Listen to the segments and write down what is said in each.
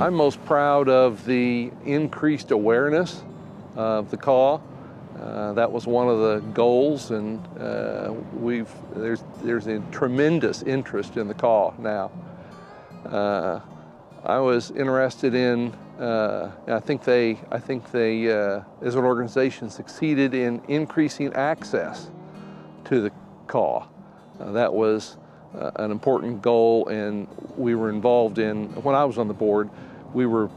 I'm most proud of the increased awareness of the caw. That was one of the goals, and there's a tremendous interest in the caw now. I was interested in. I think they, as an organization, succeeded in increasing access to the caw. That was an important goal, and we were involved in. When I was on the board, we were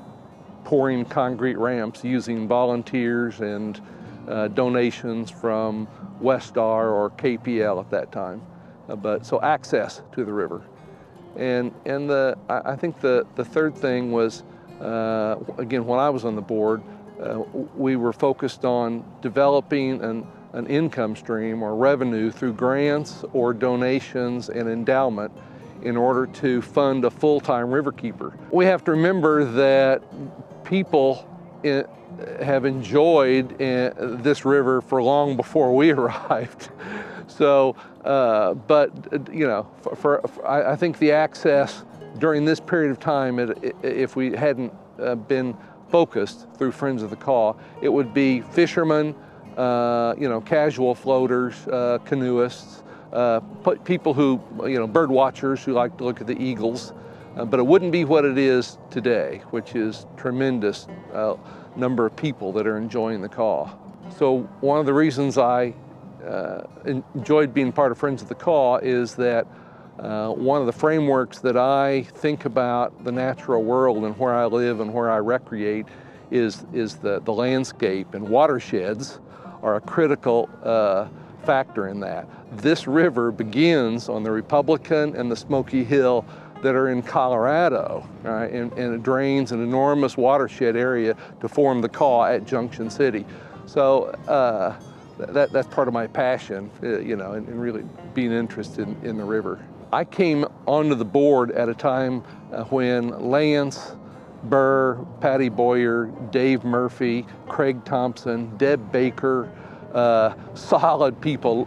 pouring concrete ramps using volunteers and donations from Westar or KPL at that time. So access to the river. And I think the third thing was, again, when I was on the board, we were focused on developing an income stream or revenue through grants or donations and endowment in order to fund a full-time riverkeeper. We have to remember that people have enjoyed this river for long before we arrived. So, but you know, I think the access during this period of time, if we hadn't been focused through Friends of the Caw, it would be fishermen, casual floaters, canoeists, people who, bird watchers who like to look at the eagles, but it wouldn't be what it is today, which is tremendous number of people that are enjoying the caw. So one of the reasons I enjoyed being part of Friends of the Caw is that one of the frameworks that I think about the natural world and where I live and where I recreate is the landscape, and watersheds are a critical factor in that. This river begins on the Republican and the Smoky Hill that are in Colorado, right? And it drains an enormous watershed area to form the caw at Junction City. So that's part of my passion, and really being interested in the river. I came onto the board at a time when Lance, Burr, Patty Boyer, Dave Murphy, Craig Thompson, Deb Baker, solid people,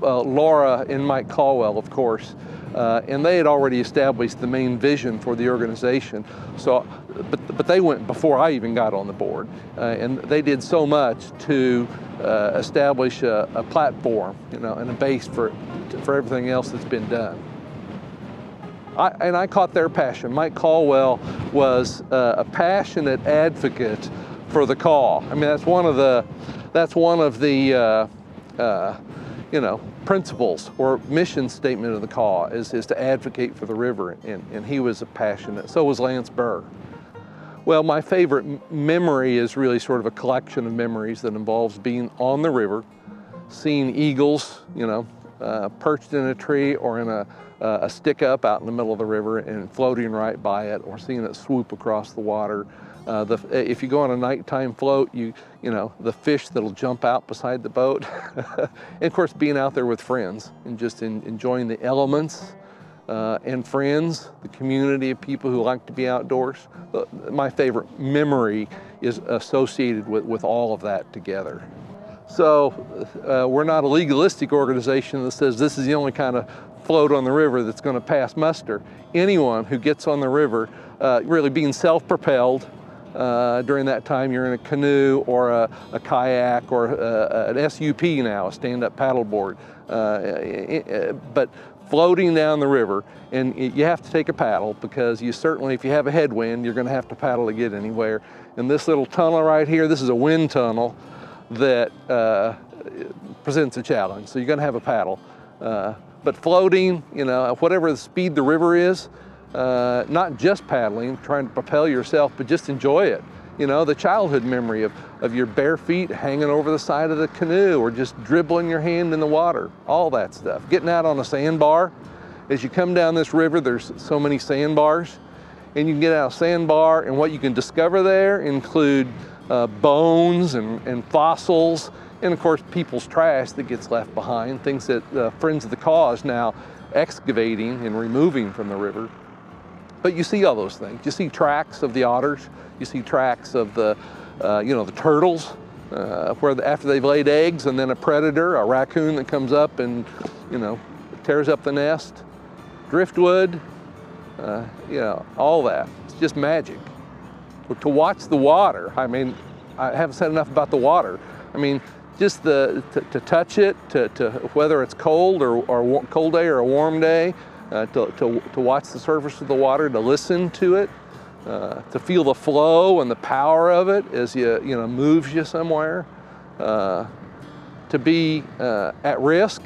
Laura and Mike Caldwell, of course, and they had already established the main vision for the organization. So, but they went before I even got on the board, and they did so much to establish a platform, and a base for everything else that's been done. I caught their passion. Mike Caldwell was a passionate advocate for the caw. I mean, that's one of the principles or mission statement of the caw is to advocate for the river, and he was a passionate. So was Lance Burr. Well, my favorite memory is really sort of a collection of memories that involves being on the river, seeing eagles, perched in a tree or in a stick up out in the middle of the river and floating right by it, or seeing it swoop across the water. If you go on a nighttime float, the fish that'll jump out beside the boat. And of course, being out there with friends and just enjoying the elements and friends, the community of people who like to be outdoors. My favorite memory is associated with all of that together. So we're not a legalistic organization that says this is the only kind of float on the river that's going to pass muster. Anyone who gets on the river, really being self-propelled, during that time you're in a canoe or a kayak or an SUP now, a stand-up paddleboard, but floating down the river, and you have to take a paddle because you certainly, if you have a headwind, you're going to have to paddle to get anywhere. And this little tunnel right here, this is a wind tunnel that presents a challenge, so you're going to have a paddle. But floating, whatever the speed the river is, not just paddling, trying to propel yourself, but just enjoy it. The childhood memory of your bare feet hanging over the side of the canoe or just dribbling your hand in the water, all that stuff. Getting out on a sandbar. As you come down this river, there's so many sandbars, and you can get out a sandbar, and what you can discover there include bones and fossils, and of course people's trash that gets left behind, things that Friends of the Caw is now excavating and removing from the river. But you see all those things. You see tracks of the otters. You see tracks of the turtles, where after they've laid eggs, and then a predator, a raccoon that comes up and, tears up the nest. Driftwood, all that. It's just magic. to watch the water. I mean, I haven't said enough about the water. I mean, just to touch it, to whether it's cold or cold day or a warm day, to watch the surface of the water, to listen to it, to feel the flow and the power of it as moves you somewhere, to be at risk,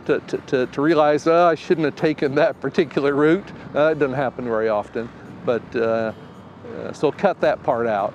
to realize, oh, I shouldn't have taken that particular route. That doesn't happen very often, but so cut that part out.